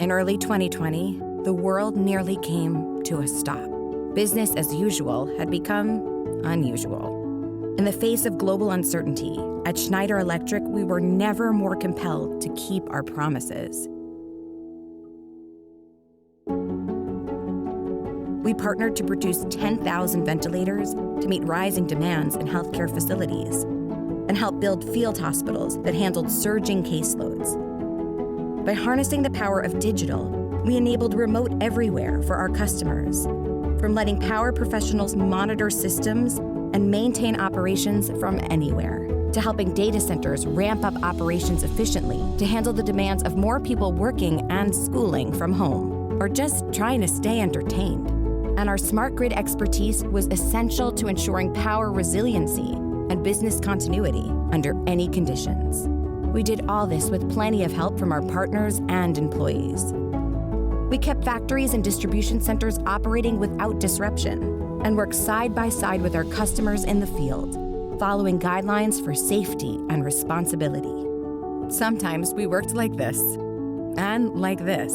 In early 2020, the world nearly came to a stop. Business as usual had become unusual. In the face of global uncertainty, at Schneider Electric, we were never more compelled to keep our promises. We partnered to produce 10,000 ventilators to meet rising demands in healthcare facilities and help build field hospitals that handled surging caseloads. By harnessing the power of digital, we enabled remote everywhere for our customers, from letting power professionals monitor systems and maintain operations from anywhere, to helping data centers ramp up operations efficiently to handle the demands of more people working and schooling from home, or just trying to stay entertained. And our smart grid expertise was essential to ensuring power resiliency and business continuity under any conditions. We did all this with plenty of help from our partners and employees. We kept factories and distribution centers operating without disruption and worked side by side with our customers in the field, following guidelines for safety and responsibility. Sometimes we worked like this, and like this.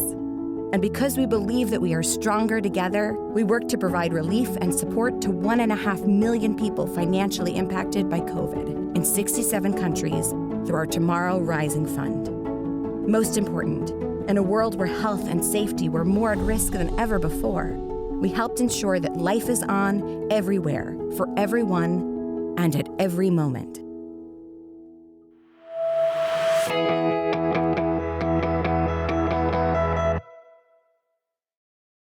And because we believe that we are stronger together, we work to provide relief and support to 1.5 million people financially impacted by COVID in 67 countries through our Tomorrow Rising Fund. Most important, in a world where health and safety were more at risk than ever before, we helped ensure that life is on everywhere, for everyone, and at every moment.